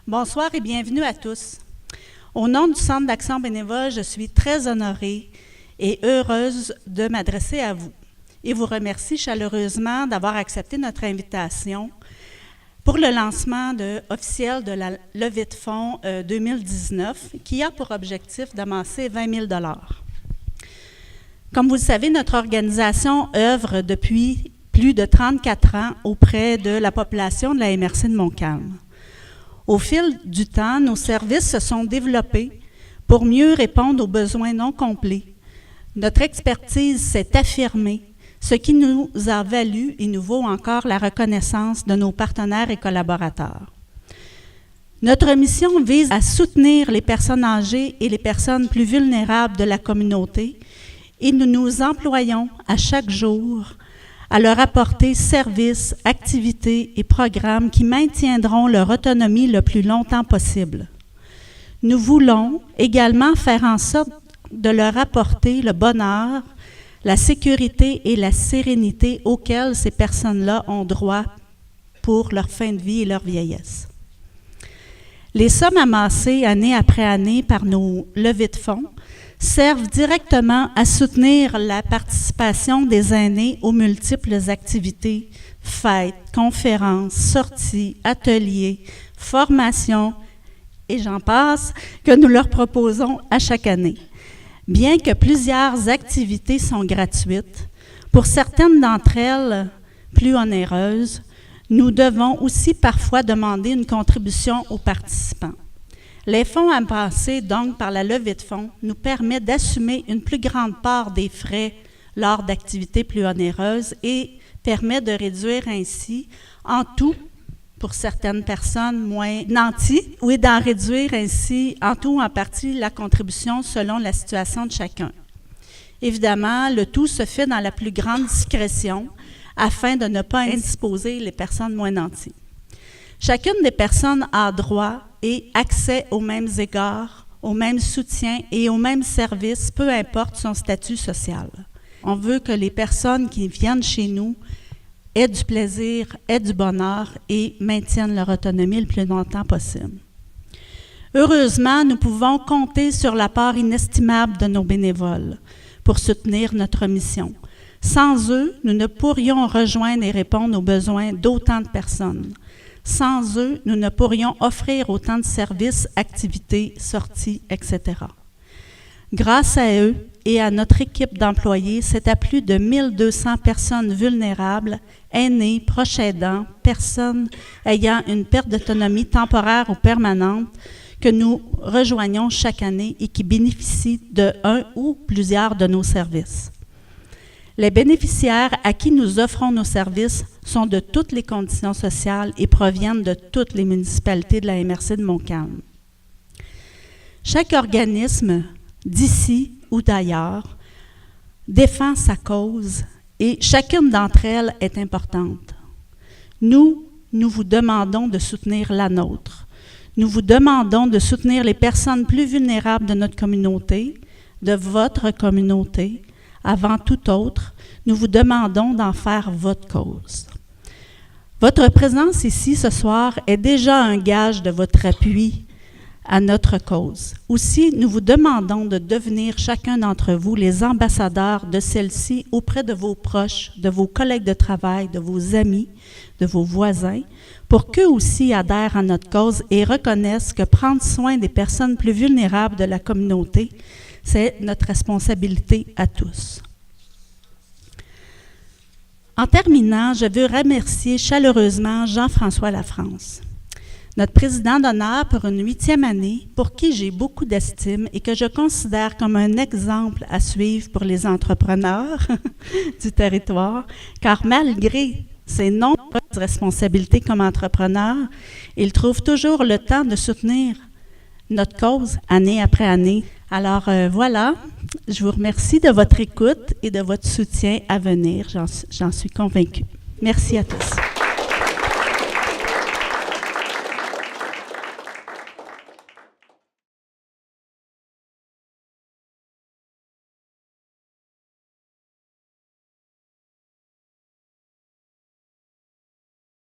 Bonsoir et bienvenue à tous. Au nom du Centre d'action bénévole, je suis très honorée et heureuse de m'adresser à vous et vous remercie chaleureusement d'avoir accepté notre invitation pour le lancement officiel de la levée de fonds 2019 qui a pour objectif d'amasser 20 000 $. Comme vous le savez, notre organisation œuvre depuis plus de 34 ans auprès de la population de la MRC de Montcalm. Au fil du temps, nos services se sont développés pour mieux répondre aux besoins non complets. Notre expertise s'est affirmée, ce qui nous a valu et nous vaut encore la reconnaissance de nos partenaires et collaborateurs. Notre mission vise à soutenir les personnes âgées et les personnes plus vulnérables de la communauté et nous nous employons à chaque jour à leur apporter services, activités et programmes qui maintiendront leur autonomie le plus longtemps possible. Nous voulons également faire en sorte de leur apporter le bonheur, la sécurité et la sérénité auxquelles ces personnes-là ont droit pour leur fin de vie et leur vieillesse. Les sommes amassées année après année par nos levées de fonds servent directement à soutenir la participation des aînés aux multiples activités, fêtes, conférences, sorties, ateliers, formations, et j'en passe, que nous leur proposons à chaque année. Bien que plusieurs activités sont gratuites, pour certaines d'entre elles plus onéreuses, nous devons aussi parfois demander une contribution aux participants. Les fonds amassés donc par la levée de fonds nous permettent d'assumer une plus grande part des frais lors d'activités plus onéreuses et permet de réduire ainsi en tout, pour certaines personnes moins nanties, ou d'en réduire ainsi en tout ou en partie la contribution selon la situation de chacun. Évidemment, le tout se fait dans la plus grande discrétion afin de ne pas indisposer les personnes moins nanties. Chacune des personnes a droit et accès aux mêmes égards, aux mêmes soutiens et aux mêmes services, peu importe son statut social. On veut que les personnes qui viennent chez nous aient du plaisir, aient du bonheur et maintiennent leur autonomie le plus longtemps possible. Heureusement, nous pouvons compter sur la part inestimable de nos bénévoles pour soutenir notre mission. Sans eux, nous ne pourrions rejoindre et répondre aux besoins d'autant de personnes. Sans eux, nous ne pourrions offrir autant de services, activités, sorties, etc. Grâce à eux et à notre équipe d'employés, c'est à plus de 1200 personnes vulnérables, aînés, proches aidants, personnes ayant une perte d'autonomie temporaire ou permanente que nous rejoignons chaque année et qui bénéficient de un ou plusieurs de nos services. Les bénéficiaires à qui nous offrons nos services sont de toutes les conditions sociales et proviennent de toutes les municipalités de la MRC de Montcalm. Chaque organisme, d'ici ou d'ailleurs, défend sa cause et chacune d'entre elles est importante. Nous vous demandons de soutenir la nôtre. Nous vous demandons de soutenir les personnes plus vulnérables de notre communauté, de votre communauté. Avant tout autre, nous vous demandons d'en faire votre cause. Votre présence ici ce soir est déjà un gage de votre appui à notre cause. Aussi, nous vous demandons de devenir chacun d'entre vous les ambassadeurs de celle-ci auprès de vos proches, de vos collègues de travail, de vos amis, de vos voisins, pour qu'eux aussi adhèrent à notre cause et reconnaissent que prendre soin des personnes plus vulnérables de la communauté, c'est notre responsabilité à tous. En terminant, je veux remercier chaleureusement Jean-François Lafrance, notre président d'honneur pour une 8e année, pour qui j'ai beaucoup d'estime et que je considère comme un exemple à suivre pour les entrepreneurs du territoire, car malgré ses nombreuses responsabilités comme entrepreneur, il trouve toujours le temps de soutenir notre cause année après année. Alors voilà, je vous remercie de votre écoute et de votre soutien à venir, j'en suis convaincue. Merci à tous.